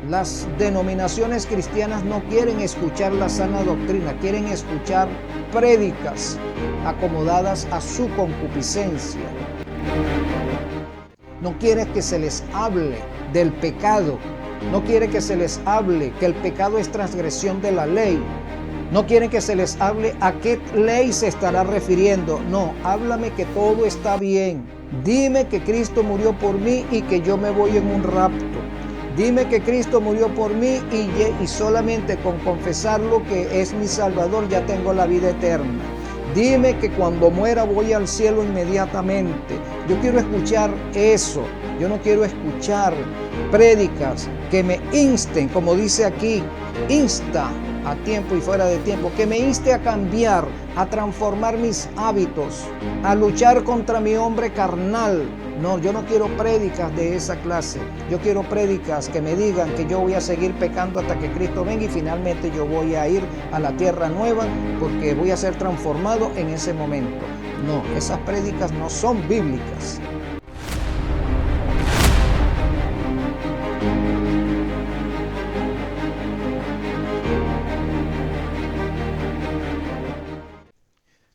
Las denominaciones cristianas no quieren escuchar la sana doctrina, quieren escuchar prédicas acomodadas a su concupiscencia. No quieren que se les hable del pecado, no quieren que se les hable que el pecado es transgresión de la ley. No quieren que se les hable a qué ley se estará refiriendo. No, háblame que todo está bien. Dime que Cristo murió por mí y que yo me voy en un rapto. Dime que Cristo murió por mí y solamente con confesarlo que es mi Salvador ya tengo la vida eterna. Dime que cuando muera voy al cielo inmediatamente. Yo quiero escuchar eso. Yo no quiero escuchar prédicas que me insten, como dice aquí, insta a tiempo y fuera de tiempo, que me inste a cambiar, a transformar mis hábitos, a luchar contra mi hombre carnal. No, yo no quiero prédicas de esa clase. Yo quiero prédicas que me digan que yo voy a seguir pecando hasta que Cristo venga y finalmente yo voy a ir a la tierra nueva porque voy a ser transformado en ese momento. No, esas prédicas no son bíblicas.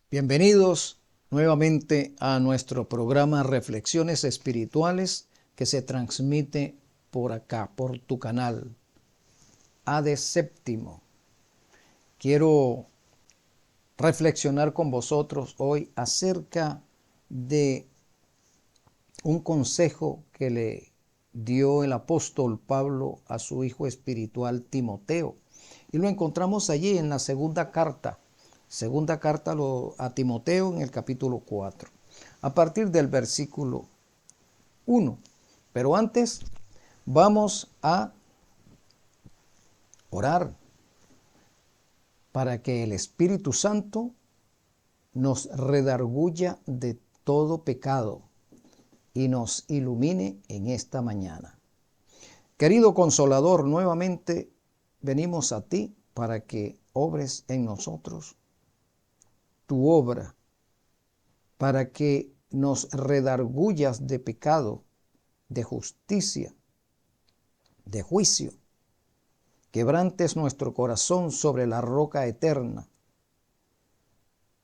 Bienvenidos nuevamente a nuestro programa Reflexiones Espirituales que se transmite por acá, por tu canal, AD Séptimo. Quiero reflexionar con vosotros hoy acerca de un consejo que le dio el apóstol Pablo a su hijo espiritual Timoteo. Y lo encontramos allí en la segunda carta a Timoteo en el capítulo 4, a partir del versículo 1. Pero antes vamos a orar para que el Espíritu Santo nos redarguya de todo pecado y nos ilumine en esta mañana. Querido Consolador, nuevamente venimos a ti para que obres en nosotros tu obra, para que nos redargullas de pecado, de justicia, de juicio, quebrantes nuestro corazón sobre la roca eterna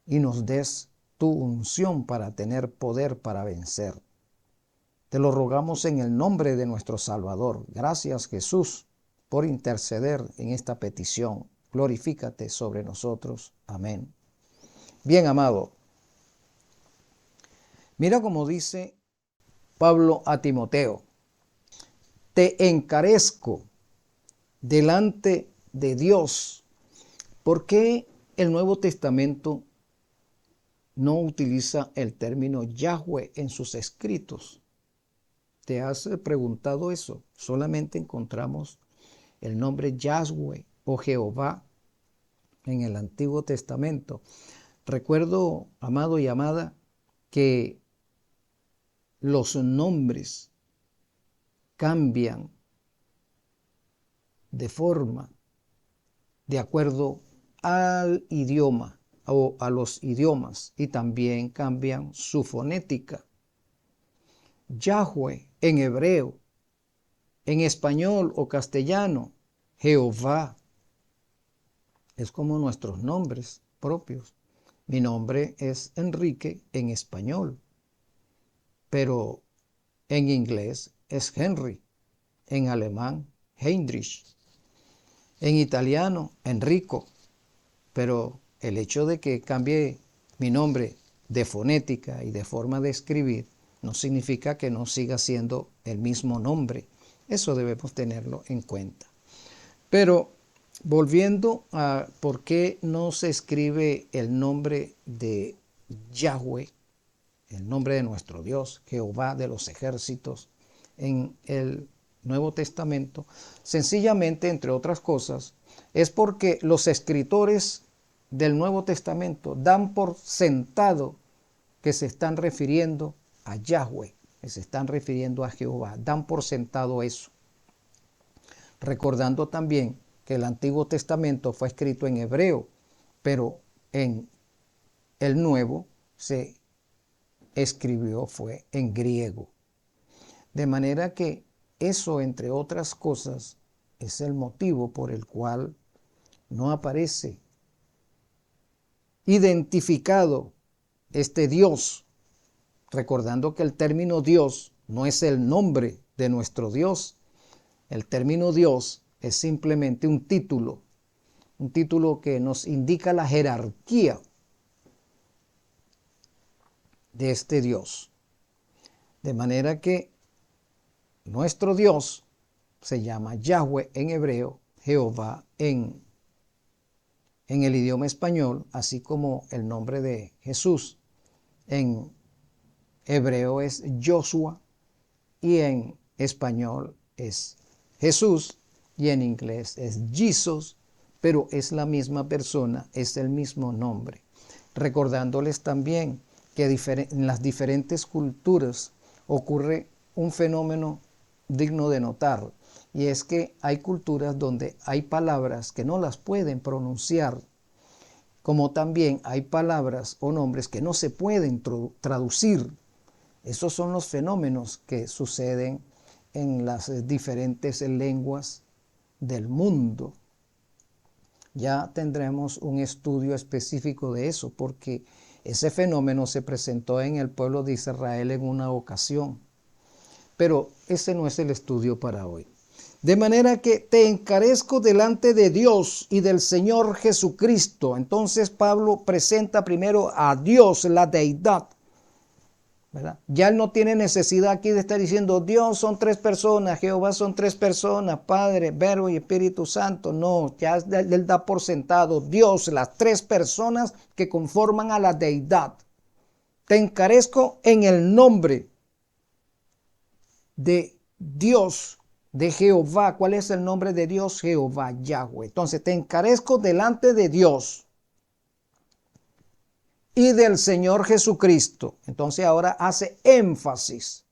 y nos des tu unción para tener poder para vencer. Te lo rogamos en el nombre de nuestro Salvador. Gracias, Jesús, por interceder en esta petición. Glorifícate sobre nosotros. Amén. Bien, amado, mira cómo dice Pablo a Timoteo: te encarezco delante de Dios. ¿Por qué el Nuevo Testamento no utiliza el término Yahweh en sus escritos? ¿Te has preguntado eso? Solamente encontramos el nombre Yahweh o Jehová en el Antiguo Testamento. Recuerdo, amado y amada, que los nombres cambian de forma de acuerdo al idioma o a los idiomas y también cambian su fonética. Yahweh en hebreo, en español o castellano, Jehová, es como nuestros nombres propios. Mi nombre es Enrique en español, pero en inglés es Henry, en alemán Heinrich, en italiano Enrico, pero el hecho de que cambie mi nombre de fonética y de forma de escribir no significa que no siga siendo el mismo nombre. Eso debemos tenerlo en cuenta. Pero volviendo a por qué no se escribe el nombre de Yahweh, el nombre de nuestro Dios, Jehová de los ejércitos, en el Nuevo Testamento, sencillamente, entre otras cosas, es porque los escritores del Nuevo Testamento dan por sentado que se están refiriendo a Yahweh, que se están refiriendo a Jehová, dan por sentado eso. Recordando también que el Antiguo Testamento fue escrito en hebreo, pero en el Nuevo se escribió fue en griego. De manera que eso, entre otras cosas, es el motivo por el cual no aparece identificado este Dios, recordando que el término Dios no es el nombre de nuestro Dios. El término Dios es simplemente un título que nos indica la jerarquía de este Dios. De manera que nuestro Dios se llama Yahweh en hebreo, Jehová en el idioma español, así como el nombre de Jesús en hebreo es Joshua y en español es Jesús y en inglés es Jesus, pero es la misma persona, es el mismo nombre. Recordándoles también que en las diferentes culturas ocurre un fenómeno digno de notar, y es que hay culturas donde hay palabras que no las pueden pronunciar, como también hay palabras o nombres que no se pueden traducir. Esos son los fenómenos que suceden en las diferentes lenguas del mundo. Ya tendremos un estudio específico de eso, porque ese fenómeno se presentó en el pueblo de Israel en una ocasión. Pero ese no es el estudio para hoy. De manera que te encarezco delante de Dios y del Señor Jesucristo. Entonces Pablo presenta primero a Dios, la deidad, ¿verdad? Ya él no tiene necesidad aquí de estar diciendo Dios son tres personas, Jehová son tres personas, Padre, Verbo y Espíritu Santo. No, ya él da por sentado Dios, las tres personas que conforman a la deidad. Te encarezco en el nombre de Dios, de Jehová. ¿Cuál es el nombre de Dios? Jehová, Yahweh. Entonces te encarezco delante de Dios y del Señor Jesucristo. Entonces ahora hace énfasis.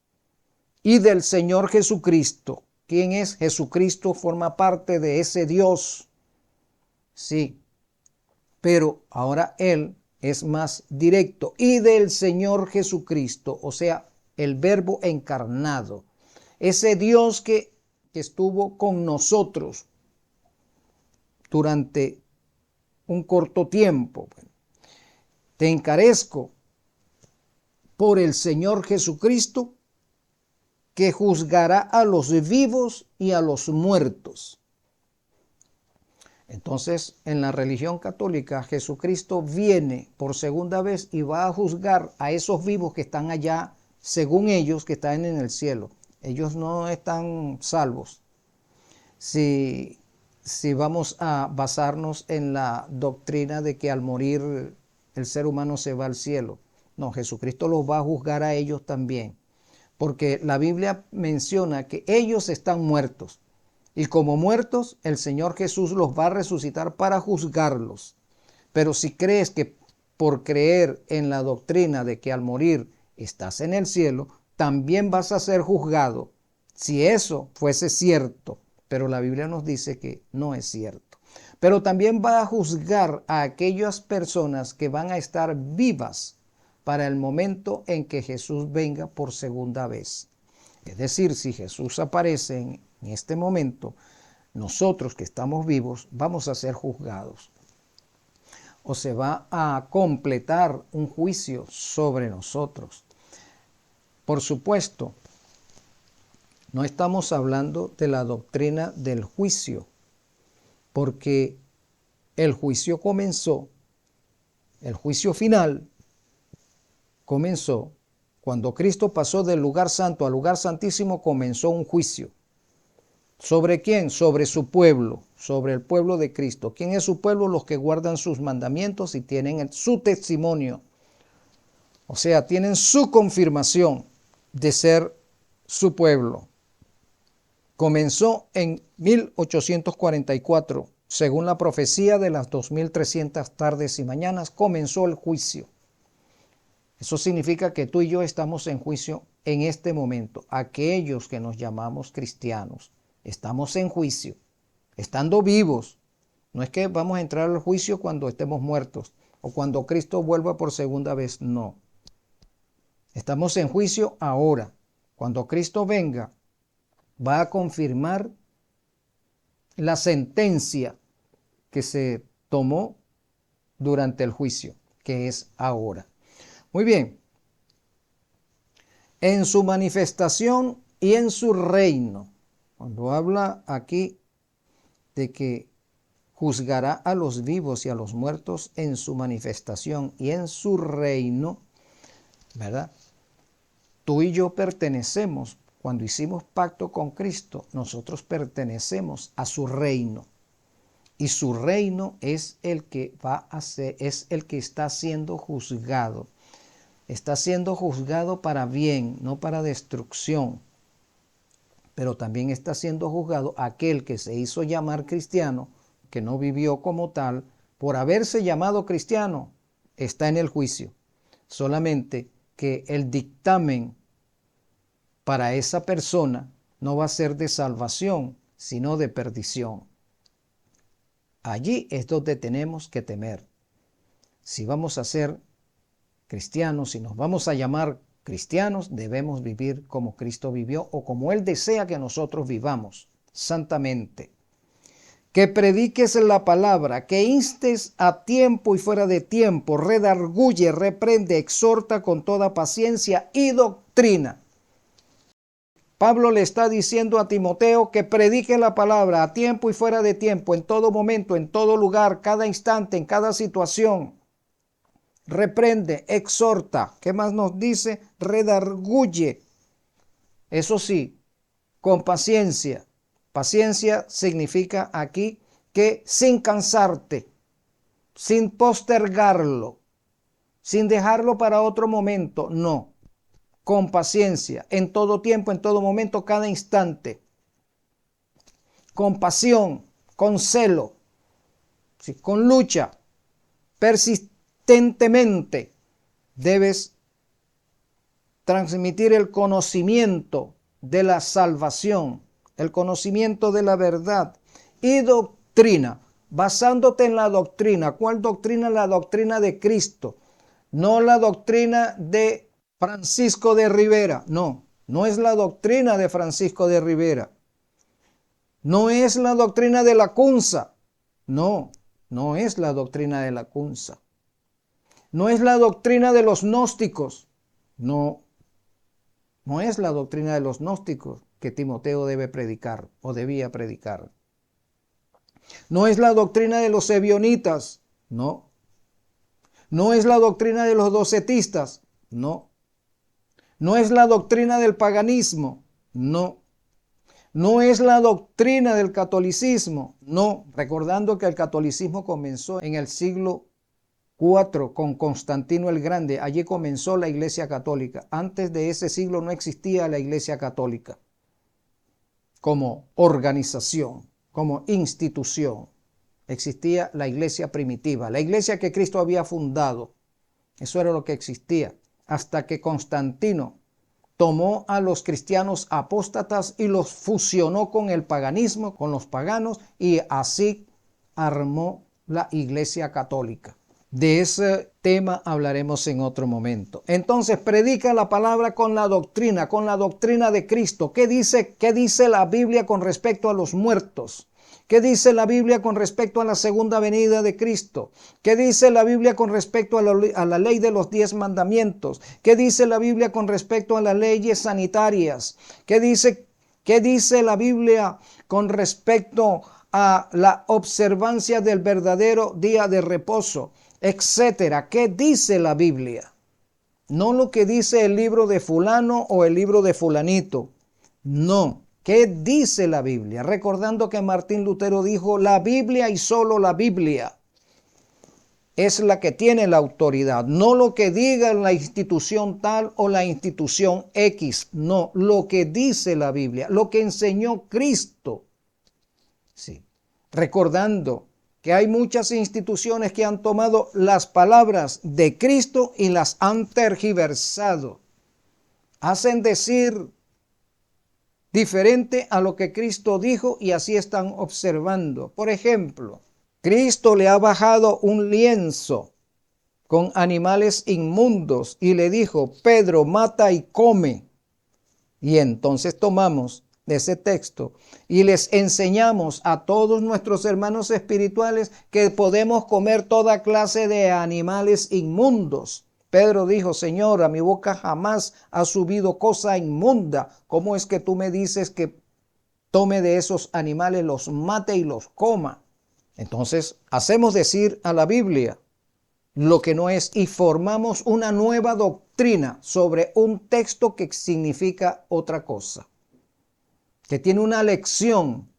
Y del Señor Jesucristo. ¿Quién es? Jesucristo forma parte de ese Dios. Sí, pero ahora Él es más directo. Y del Señor Jesucristo, o sea, el Verbo encarnado. Ese Dios que estuvo con nosotros durante un corto tiempo. Te encarezco por el Señor Jesucristo, que juzgará a los vivos y a los muertos. Entonces, en la religión católica, Jesucristo viene por segunda vez y va a juzgar a esos vivos que están allá, según ellos, que están en el cielo. Ellos no están salvos. Si vamos a basarnos en la doctrina de que al morir el ser humano se va al cielo. No, Jesucristo los va a juzgar a ellos también. Porque la Biblia menciona que ellos están muertos. Y como muertos, el Señor Jesús los va a resucitar para juzgarlos. Pero si crees que por creer en la doctrina de que al morir estás en el cielo, también vas a ser juzgado. Si eso fuese cierto, pero la Biblia nos dice que no es cierto. Pero también va a juzgar a aquellas personas que van a estar vivas para el momento en que Jesús venga por segunda vez. Es decir, si Jesús aparece en este momento, nosotros que estamos vivos vamos a ser juzgados. O se va a completar un juicio sobre nosotros. Por supuesto, no estamos hablando de la doctrina del juicio, porque el juicio comenzó, el juicio final comenzó cuando Cristo pasó del lugar santo al lugar santísimo. Comenzó un juicio. ¿Sobre quién? Sobre su pueblo, sobre el pueblo de Cristo. ¿Quién es su pueblo? Los que guardan sus mandamientos y tienen su testimonio. O sea, tienen su confirmación de ser su pueblo. Comenzó en 1844. Según la profecía de las 2300 tardes y mañanas, comenzó el juicio. Eso significa que tú y yo estamos en juicio en este momento. Aquellos que nos llamamos cristianos, estamos en juicio, estando vivos. No es que vamos a entrar al juicio cuando estemos muertos o cuando Cristo vuelva por segunda vez, no. Estamos en juicio ahora. Cuando Cristo venga, va a confirmar la sentencia que se tomó durante el juicio, que es ahora. Muy bien. En su manifestación y en su reino. Cuando habla aquí de que juzgará a los vivos y a los muertos en su manifestación y en su reino, ¿verdad? Tú y yo pertenecemos, cuando hicimos pacto con Cristo, nosotros pertenecemos a su reino. Y su reino es el que va a ser, es el que está siendo juzgado. Está siendo juzgado para bien, no para destrucción. Pero también está siendo juzgado aquel que se hizo llamar cristiano, que no vivió como tal, por haberse llamado cristiano, está en el juicio. Solamente que el dictamen para esa persona no va a ser de salvación, sino de perdición. Allí es donde tenemos que temer. Si vamos a ser cristianos, si nos vamos a llamar cristianos, debemos vivir como Cristo vivió o como Él desea que nosotros vivamos, santamente. Que prediques la palabra, que instes a tiempo y fuera de tiempo, redarguye, reprende, exhorta con toda paciencia y doctrina. Pablo le está diciendo a Timoteo que predique la palabra a tiempo y fuera de tiempo, en todo momento, en todo lugar, cada instante, en cada situación. Reprende, exhorta. ¿Qué más nos dice? Redarguye. Eso sí, con paciencia. Paciencia significa aquí que sin cansarte, sin postergarlo, sin dejarlo para otro momento, no. Con paciencia, en todo tiempo, en todo momento, cada instante. Con pasión, con celo, ¿sí? Con lucha, persistentemente debes transmitir el conocimiento de la salvación, el conocimiento de la verdad y doctrina, basándote en la doctrina. ¿Cuál doctrina? La doctrina de Cristo, no la doctrina de Francisco de Rivera, no es la doctrina de Francisco de Rivera, no es la doctrina de Lacunza, no es la doctrina de Lacunza, no es la doctrina de los gnósticos, no es la doctrina de los gnósticos que Timoteo debe predicar o debía predicar. No es la doctrina de los ebionitas, no es la doctrina de los docetistas, no es la doctrina del paganismo, no es la doctrina del catolicismo, no, recordando que el catolicismo comenzó en el siglo IV con Constantino el Grande, allí comenzó la Iglesia Católica. Antes de ese siglo no existía la Iglesia Católica como organización, como institución. Existía la iglesia primitiva, la iglesia que Cristo había fundado. Eso era lo que existía, hasta que Constantino tomó a los cristianos apóstatas y los fusionó con el paganismo, con los paganos, y así armó la Iglesia Católica. De ese tema hablaremos en otro momento. Entonces, predica la palabra con la doctrina de Cristo. ¿Qué dice la Biblia con respecto a los muertos? ¿Qué dice la Biblia con respecto a la segunda venida de Cristo? ¿Qué dice la Biblia con respecto a la ley de los 10 mandamientos? ¿Qué dice la Biblia con respecto a las leyes sanitarias? ¿Qué dice la Biblia con respecto a la observancia del verdadero día de reposo, etcétera? ¿Qué dice la Biblia? No lo que dice el libro de fulano o el libro de fulanito. No. ¿Qué dice la Biblia? Recordando que Martín Lutero dijo, la Biblia y solo la Biblia es la que tiene la autoridad. No lo que diga la institución tal o la institución X. No, lo que dice la Biblia, lo que enseñó Cristo. Sí. Recordando que hay muchas instituciones que han tomado las palabras de Cristo y las han tergiversado. Hacen decir diferente a lo que Cristo dijo y así están observando. Por ejemplo, Cristo le ha bajado un lienzo con animales inmundos y le dijo, Pedro, mata y come. Y entonces tomamos de ese texto y les enseñamos a todos nuestros hermanos espirituales que podemos comer toda clase de animales inmundos. Pedro dijo, Señor, a mi boca jamás ha subido cosa inmunda. ¿Cómo es que tú me dices que tome de esos animales, los mate y los coma? Entonces, hacemos decir a la Biblia lo que no es y formamos una nueva doctrina sobre un texto que significa otra cosa, que tiene una lección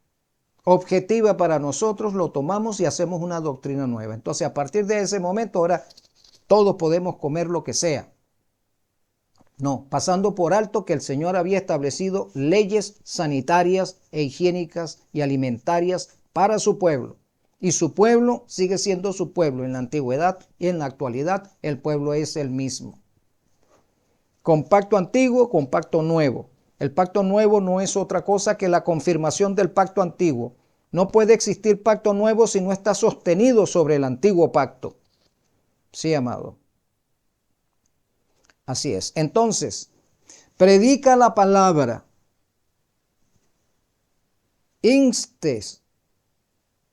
objetiva para nosotros, lo tomamos y hacemos una doctrina nueva. Entonces, a partir de ese momento, ahora todos podemos comer lo que sea. No, pasando por alto que el Señor había establecido leyes sanitarias e higiénicas y alimentarias para su pueblo. Y su pueblo sigue siendo su pueblo en la antigüedad y en la actualidad el pueblo es el mismo. Con pacto antiguo, con pacto nuevo. El pacto nuevo no es otra cosa que la confirmación del pacto antiguo. No puede existir pacto nuevo si no está sostenido sobre el antiguo pacto. Sí, amado. Así es. Entonces, predica la palabra. Instes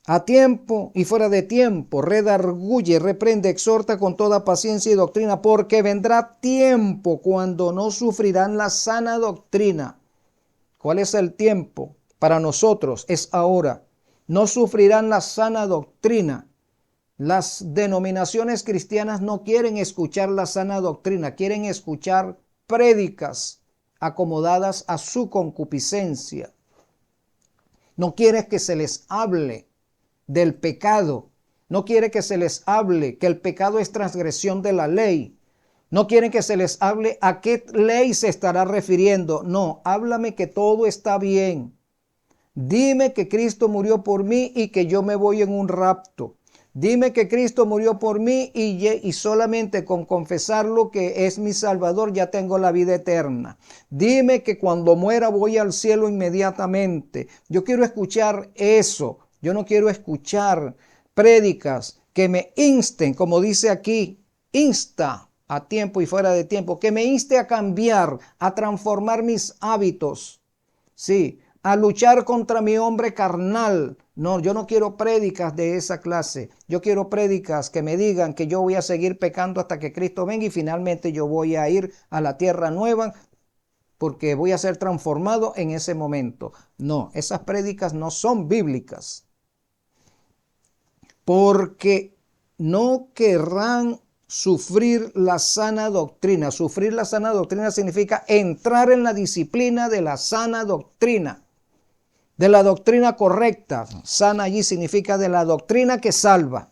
a tiempo y fuera de tiempo, redarguye, reprende, exhorta con toda paciencia y doctrina, porque vendrá tiempo cuando no sufrirán la sana doctrina. ¿Cuál es el tiempo? Para nosotros es ahora. No sufrirán la sana doctrina. Las denominaciones cristianas no quieren escuchar la sana doctrina, quieren escuchar prédicas acomodadas a su concupiscencia. No quieren que se les hable del pecado. No quiere que se les hable que el pecado es transgresión de la ley. No quieren que se les hable a qué ley se estará refiriendo. No, háblame que todo está bien. Dime que Cristo murió por mí y que yo me voy en un rapto. Dime que Cristo murió por mí y solamente con confesarlo que es mi Salvador ya tengo la vida eterna. Dime que cuando muera voy al cielo inmediatamente. Yo quiero escuchar eso. Yo no quiero escuchar prédicas que me insten, como dice aquí, insta a tiempo y fuera de tiempo, que me inste a cambiar, a transformar mis hábitos, sí, a luchar contra mi hombre carnal. No, yo no quiero prédicas de esa clase. Yo quiero prédicas que me digan que yo voy a seguir pecando hasta que Cristo venga y finalmente yo voy a ir a la tierra nueva porque voy a ser transformado en ese momento. No, esas prédicas no son bíblicas. Porque no querrán sufrir la sana doctrina. Sufrir la sana doctrina significa entrar en la disciplina de la sana doctrina, de la doctrina correcta. Sana allí significa de la doctrina que salva.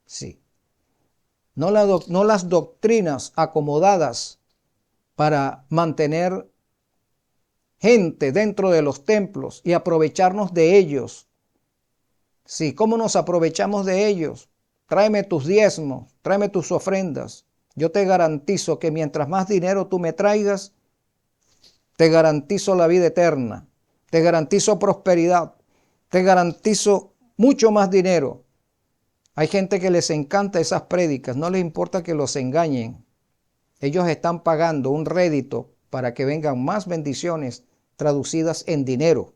Sí. No las doctrinas acomodadas para mantener gente dentro de los templos y aprovecharnos de ellos. Sí, ¿cómo nos aprovechamos de ellos? Tráeme tus diezmos, tráeme tus ofrendas. Yo te garantizo que mientras más dinero tú me traigas, te garantizo la vida eterna, te garantizo prosperidad, te garantizo mucho más dinero. Hay gente que les encanta esas prédicas, no les importa que los engañen. Ellos están pagando un rédito para que vengan más bendiciones traducidas en dinero.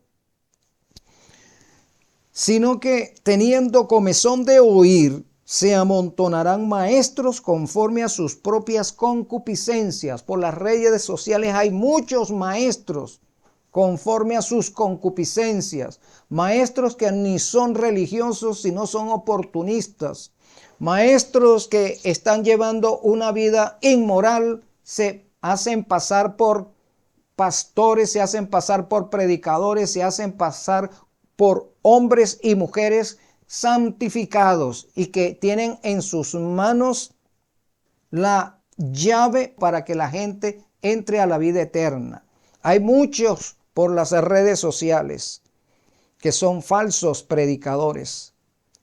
Sino que teniendo comezón de oír, se amontonarán maestros conforme a sus propias concupiscencias. Por las redes sociales hay muchos maestros conforme a sus concupiscencias. Maestros que ni son religiosos, sino son oportunistas. Maestros que están llevando una vida inmoral, se hacen pasar por pastores, se hacen pasar por predicadores, se hacen pasar por hombres y mujeres santificados y que tienen en sus manos la llave para que la gente entre a la vida eterna. Hay muchos por las redes sociales que son falsos predicadores.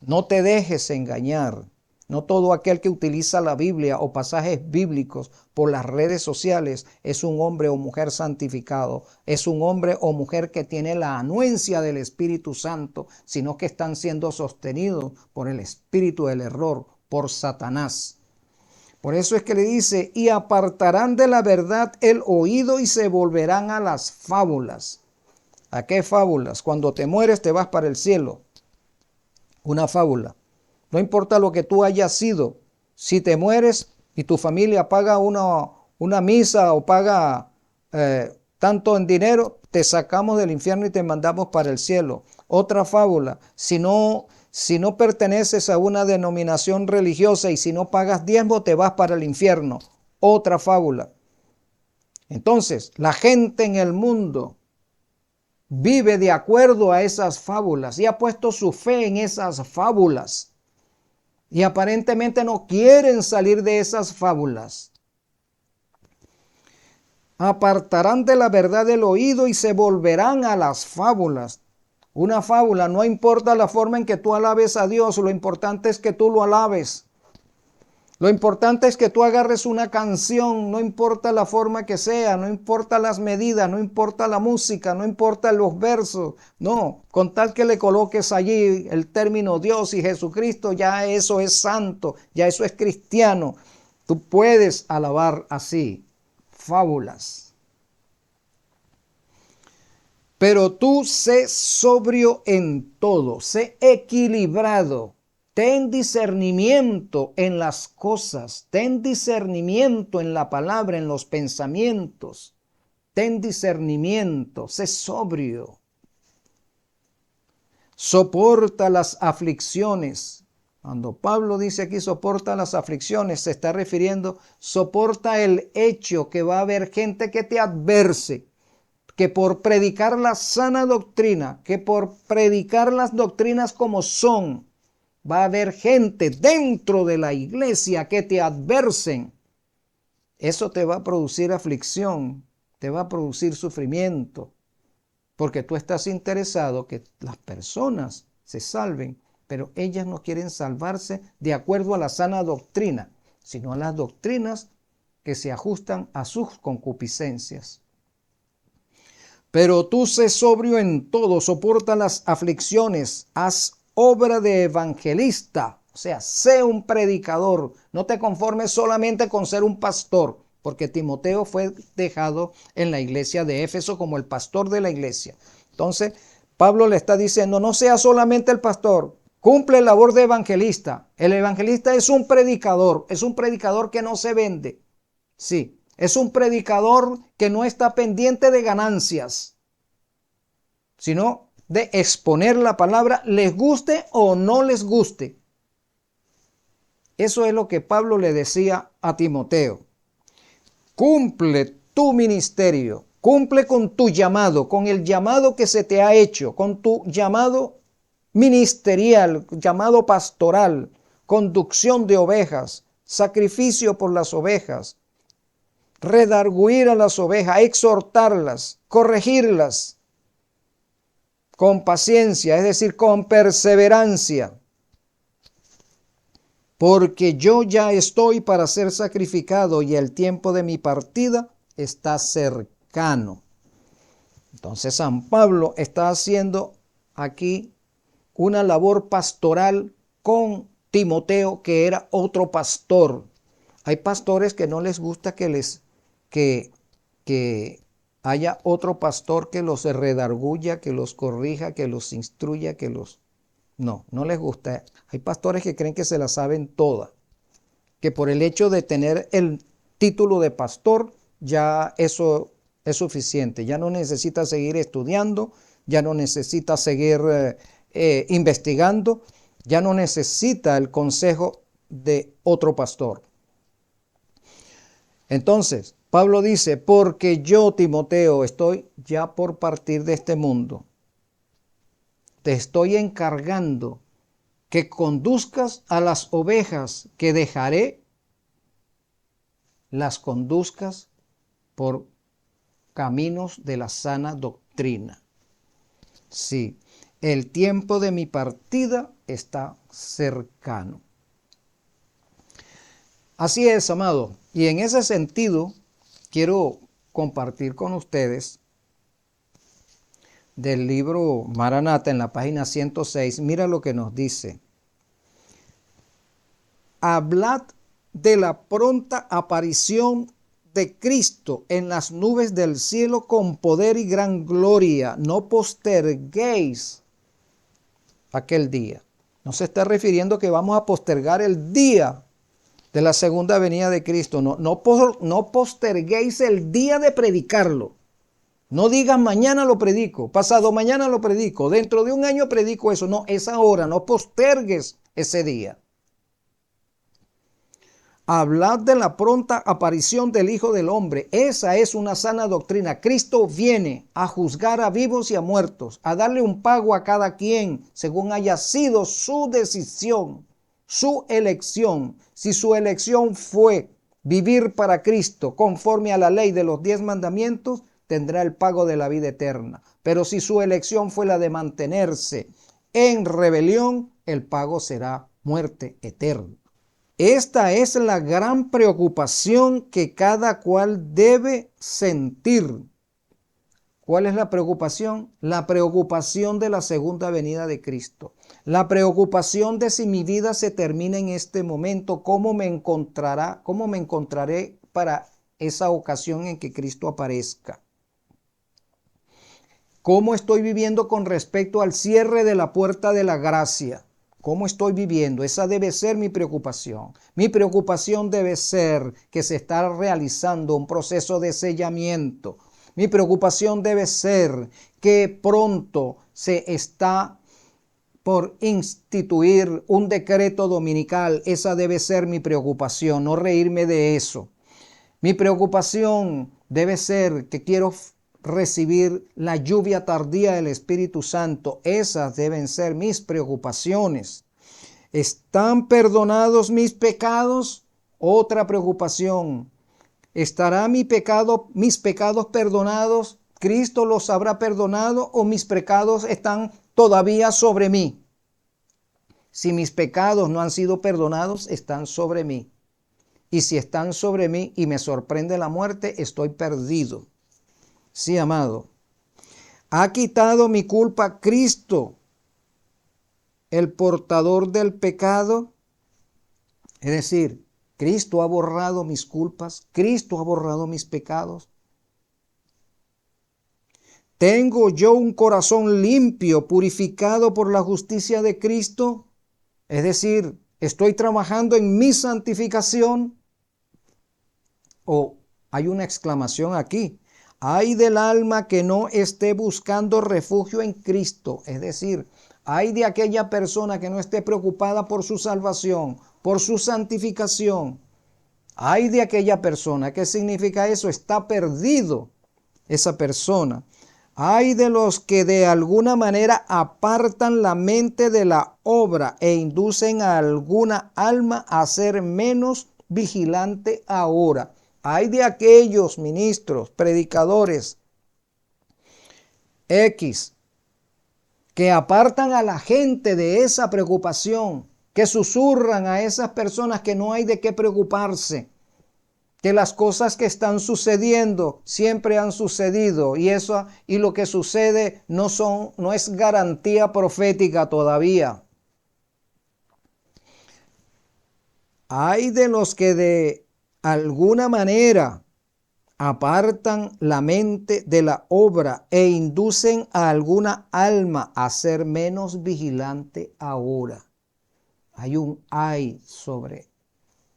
No te dejes engañar. No todo aquel que utiliza la Biblia o pasajes bíblicos por las redes sociales es un hombre o mujer santificado, es un hombre o mujer que tiene la anuencia del Espíritu Santo, sino que están siendo sostenidos por el espíritu del error, por Satanás. Por eso es que le dice, y apartarán de la verdad el oído y se volverán a las fábulas. ¿A qué fábulas? Cuando te mueres te vas para el cielo. Una fábula. No importa lo que tú hayas sido. Si te mueres y tu familia paga una misa o paga tanto en dinero, te sacamos del infierno y te mandamos para el cielo. Otra fábula. Si no perteneces a una denominación religiosa y si no pagas diezmo, te vas para el infierno. Otra fábula. Entonces, la gente en el mundo vive de acuerdo a esas fábulas y ha puesto su fe en esas fábulas. Y aparentemente no quieren salir de esas fábulas. Apartarán de la verdad el oído y se volverán a las fábulas. Una fábula, no importa la forma en que tú alabes a Dios, lo importante es que tú lo alabes. Lo importante es que tú agarres una canción, no importa la forma que sea, no importa las medidas, no importa la música, no importa los versos. No, con tal que le coloques allí el término Dios y Jesucristo, ya eso es santo, ya eso es cristiano. Tú puedes alabar así. Fábulas. Pero tú sé sobrio en todo, sé equilibrado. Ten discernimiento en las cosas, ten discernimiento en la palabra, en los pensamientos. Ten discernimiento, sé sobrio. Soporta las aflicciones. Cuando Pablo dice aquí soporta las aflicciones, se está refiriendo, soporta el hecho que va a haber gente que te adverse, que por predicar la sana doctrina, que por predicar las doctrinas como son, va a haber gente dentro de la iglesia que te adversen. Eso te va a producir aflicción, te va a producir sufrimiento, porque tú estás interesado que las personas se salven, pero ellas no quieren salvarse de acuerdo a la sana doctrina, sino a las doctrinas que se ajustan a sus concupiscencias. Pero tú sé sobrio en todo, soporta las aflicciones, haz obra de evangelista, o sea, sé un predicador. No te conformes solamente con ser un pastor, porque Timoteo fue dejado en la iglesia de Éfeso como el pastor de la iglesia. Entonces, Pablo le está diciendo, no sea solamente el pastor, cumple labor de evangelista. El evangelista es un predicador que no se vende. Sí, es un predicador que no está pendiente de ganancias, sino de exponer la palabra, les guste o no les guste. Eso es lo que Pablo le decía a Timoteo. Cumple tu ministerio, cumple con tu llamado, con el llamado que se te ha hecho, con tu llamado ministerial, llamado pastoral, conducción de ovejas, sacrificio por las ovejas, redarguir a las ovejas, exhortarlas, corregirlas con paciencia, es decir, con perseverancia. Porque yo ya estoy para ser sacrificado y el tiempo de mi partida está cercano. Entonces San Pablo está haciendo aquí una labor pastoral con Timoteo, que era otro pastor. Hay pastores que no les gusta que haya otro pastor que los redarguya, que los corrija, que los instruya, no les gusta. Hay pastores que creen que se la saben todas, que por el hecho de tener el título de pastor, ya eso es suficiente. Ya no necesita seguir estudiando, ya no necesita seguir investigando, ya no necesita el consejo de otro pastor. Entonces, Pablo dice, porque yo, Timoteo, estoy ya por partir de este mundo. Te estoy encargando que conduzcas a las ovejas que dejaré, las conduzcas por caminos de la sana doctrina. Sí, el tiempo de mi partida está cercano. Así es, amado. Y en ese sentido, quiero compartir con ustedes del libro Maranata en la página 106. Mira lo que nos dice. Hablad de la pronta aparición ante Cristo en las nubes del cielo con poder y gran gloria. No posterguéis aquel día. No se está refiriendo que vamos a postergar el día de la segunda venida de Cristo. No posterguéis el día de predicarlo. No digas mañana lo predico, pasado mañana lo predico, dentro de un año predico eso. No, es ahora, no postergues ese día. Hablad de la pronta aparición del Hijo del Hombre. Esa es una sana doctrina. Cristo viene a juzgar a vivos y a muertos, a darle un pago a cada quien según haya sido su decisión, su elección. Si su elección fue vivir para Cristo conforme a la ley de los 10 mandamientos, tendrá el pago de la vida eterna. Pero si su elección fue la de mantenerse en rebelión, el pago será muerte eterna. Esta es la gran preocupación que cada cual debe sentir. ¿Cuál es la preocupación? La preocupación de la segunda venida de Cristo. La preocupación de si mi vida se termina en este momento, cómo me encontraré para esa ocasión en que Cristo aparezca. ¿Cómo estoy viviendo con respecto al cierre de la puerta de la gracia? ¿Cómo estoy viviendo? Esa debe ser mi preocupación. Mi preocupación debe ser que se está realizando un proceso de sellamiento. Mi preocupación debe ser que pronto se está por instituir un decreto dominical. Esa debe ser mi preocupación, no reírme de eso. Mi preocupación debe ser que quiero recibir la lluvia tardía del Espíritu Santo. Esas deben ser mis preocupaciones. ¿Están perdonados mis pecados? Otra preocupación. ¿Estará mis pecados perdonados? ¿Cristo los habrá perdonado o mis pecados están todavía sobre mí? Si mis pecados no han sido perdonados, están sobre mí. Y si están sobre mí y me sorprende la muerte, estoy perdido. Sí, amado. ¿Ha quitado mi culpa Cristo, el portador del pecado? Es decir, Cristo ha borrado mis culpas, Cristo ha borrado mis pecados. ¿Tengo yo un corazón limpio, purificado por la justicia de Cristo? Es decir, ¿estoy trabajando en mi santificación? ¿O hay una exclamación aquí? Ay del alma que no esté buscando refugio en Cristo. Es decir, ay de aquella persona que no esté preocupada por su salvación, por su santificación. Ay de aquella persona. ¿Qué significa eso? Está perdido esa persona. Ay de los que de alguna manera apartan la mente de la obra e inducen a alguna alma a ser menos vigilante ahora. Hay de aquellos ministros, predicadores X, que apartan a la gente de esa preocupación, que susurran a esas personas que no hay de qué preocuparse, que las cosas que están sucediendo siempre han sucedido y lo que sucede no es garantía profética todavía. Hay de los que de alguna manera apartan la mente de la obra e inducen a alguna alma a ser menos vigilante ahora. Hay un ay sobre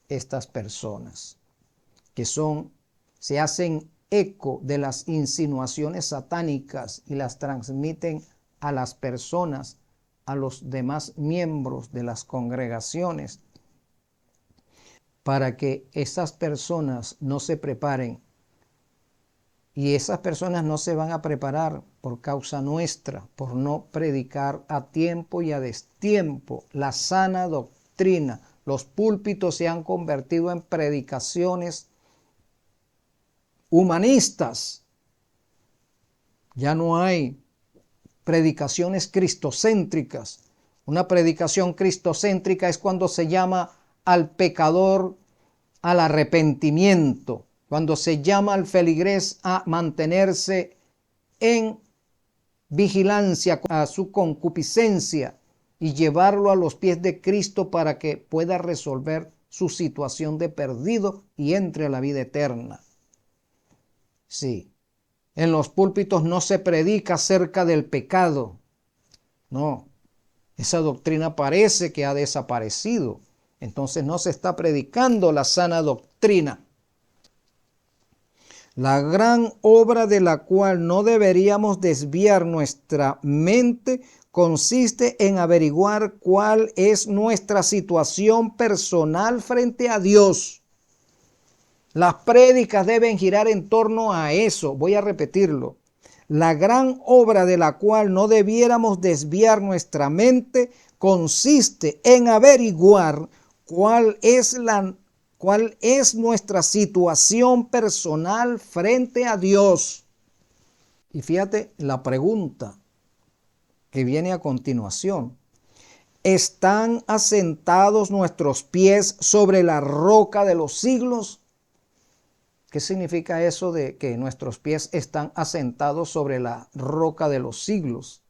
estas personas que se hacen eco de las insinuaciones satánicas y las transmiten a las personas, a los demás miembros de las congregaciones, para que esas personas no se preparen. Y esas personas no se van a preparar por causa nuestra, por no predicar a tiempo y a destiempo la sana doctrina. Los púlpitos se han convertido en predicaciones humanistas. Ya no hay predicaciones cristocéntricas. Una predicación cristocéntrica es cuando se llama al pecador al arrepentimiento, cuando se llama al feligrés a mantenerse en vigilancia a su concupiscencia y llevarlo a los pies de Cristo para que pueda resolver su situación de perdido y entre a la vida eterna. Sí. En los púlpitos no se predica acerca del pecado. No. Esa doctrina parece que ha desaparecido. Entonces no se está predicando la sana doctrina. La gran obra de la cual no deberíamos desviar nuestra mente consiste en averiguar cuál es nuestra situación personal frente a Dios. Las prédicas deben girar en torno a eso. Voy a repetirlo. La gran obra de la cual no debiéramos desviar nuestra mente consiste en averiguar cuál es nuestra situación personal frente a Dios. Y fíjate la pregunta que viene a continuación. ¿Están asentados nuestros pies sobre la roca de los siglos? ¿Qué significa eso de que nuestros pies están asentados sobre la roca de los siglos?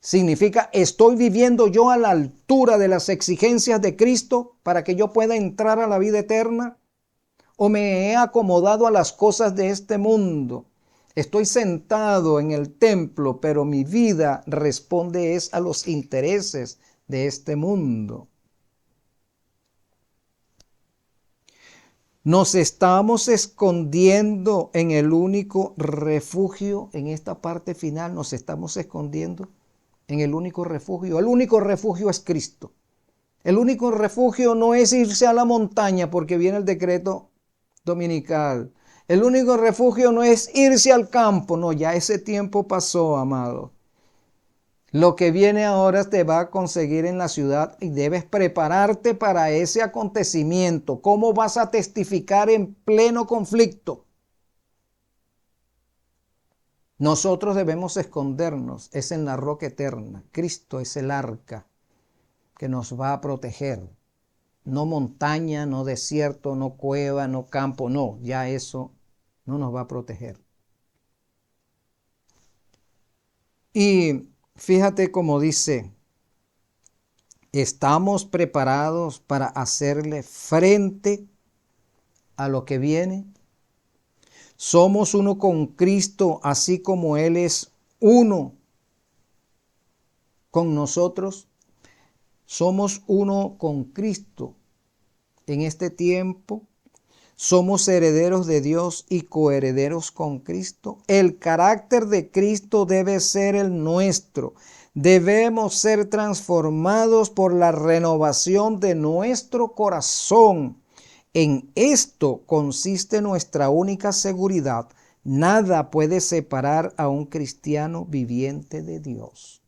Significa, ¿estoy viviendo yo a la altura de las exigencias de Cristo para que yo pueda entrar a la vida eterna? ¿O me he acomodado a las cosas de este mundo? Estoy sentado en el templo, pero mi vida responde a los intereses de este mundo. Nos estamos escondiendo en el único refugio, en esta parte final nos estamos escondiendo en el único refugio. El único refugio es Cristo. El único refugio no es irse a la montaña porque viene el decreto dominical. El único refugio no es irse al campo, no, ya ese tiempo pasó, amado. Lo que viene ahora te va a conseguir en la ciudad y debes prepararte para ese acontecimiento. ¿Cómo vas a testificar en pleno conflicto? Nosotros debemos escondernos, es en la roca eterna. Cristo es el arca que nos va a proteger. No montaña, no desierto, no cueva, no campo, no, ya eso no nos va a proteger. Y fíjate cómo dice, estamos preparados para hacerle frente a lo que viene. Somos uno con Cristo, así como Él es uno con nosotros. Somos uno con Cristo en este tiempo. Somos herederos de Dios y coherederos con Cristo. El carácter de Cristo debe ser el nuestro. Debemos ser transformados por la renovación de nuestro corazón. En esto consiste nuestra única seguridad. Nada puede separar a un cristiano viviente de Dios.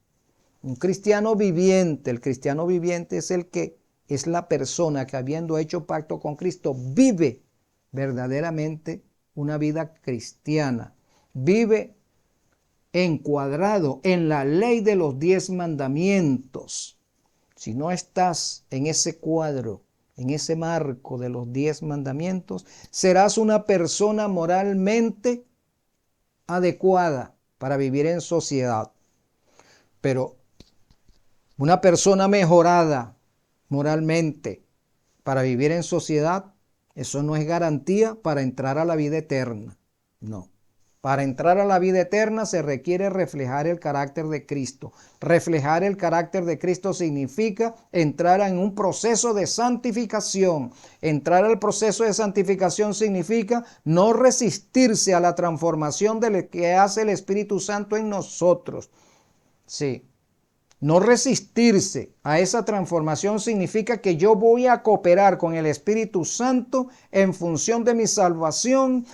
Un cristiano viviente, el cristiano viviente es la persona que habiendo hecho pacto con Cristo vive verdaderamente una vida cristiana. Vive encuadrado en la ley de los 10 mandamientos. Si no estás en ese cuadro, en ese marco de los 10 mandamientos, serás una persona moralmente adecuada para vivir en sociedad. Pero una persona mejorada moralmente para vivir en sociedad, eso no es garantía para entrar a la vida eterna. No. Para entrar a la vida eterna se requiere reflejar el carácter de Cristo. Reflejar el carácter de Cristo significa entrar en un proceso de santificación. Entrar al proceso de santificación significa no resistirse a la transformación de lo que hace el Espíritu Santo en nosotros. Sí. No resistirse a esa transformación significa que yo voy a cooperar con el Espíritu Santo en función de mi salvación,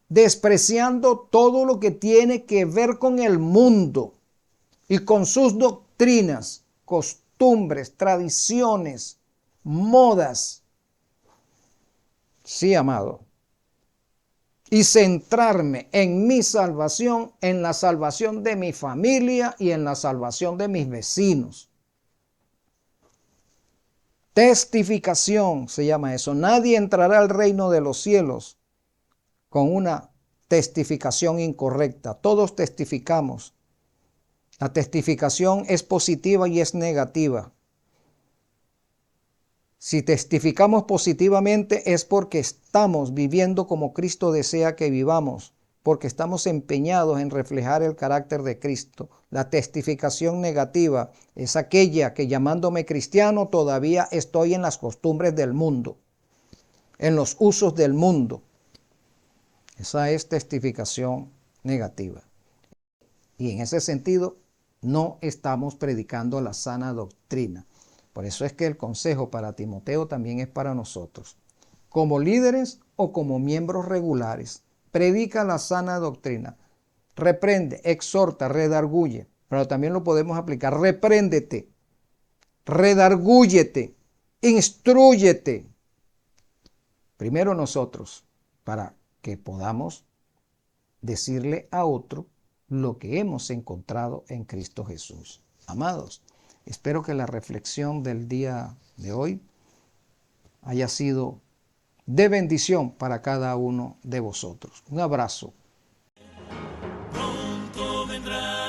despreciando todo lo que tiene que ver con el mundo y con sus doctrinas, costumbres, tradiciones, modas. Sí, amado. Y centrarme en mi salvación, en la salvación de mi familia y en la salvación de mis vecinos. Testificación se llama eso. Nadie entrará al reino de los cielos con una testificación incorrecta. Todos testificamos. La testificación es positiva y es negativa. Si testificamos positivamente es porque estamos viviendo como Cristo desea que vivamos. porque estamos empeñados en reflejar el carácter de Cristo. La testificación negativa es aquella que, llamándome cristiano, todavía estoy en las costumbres del mundo, en los usos del mundo. Esa es testificación negativa. Y en ese sentido, no estamos predicando la sana doctrina. Por eso es que el consejo para Timoteo también es para nosotros. Como líderes o como miembros regulares, predica la sana doctrina. Reprende, exhorta, redarguye. Pero también lo podemos aplicar. Repréndete, redargúyete, instrúyete. Primero nosotros, para que podamos decirle a otro lo que hemos encontrado en Cristo Jesús. Amados, espero que la reflexión del día de hoy haya sido de bendición para cada uno de vosotros. Un abrazo. Pronto vendrá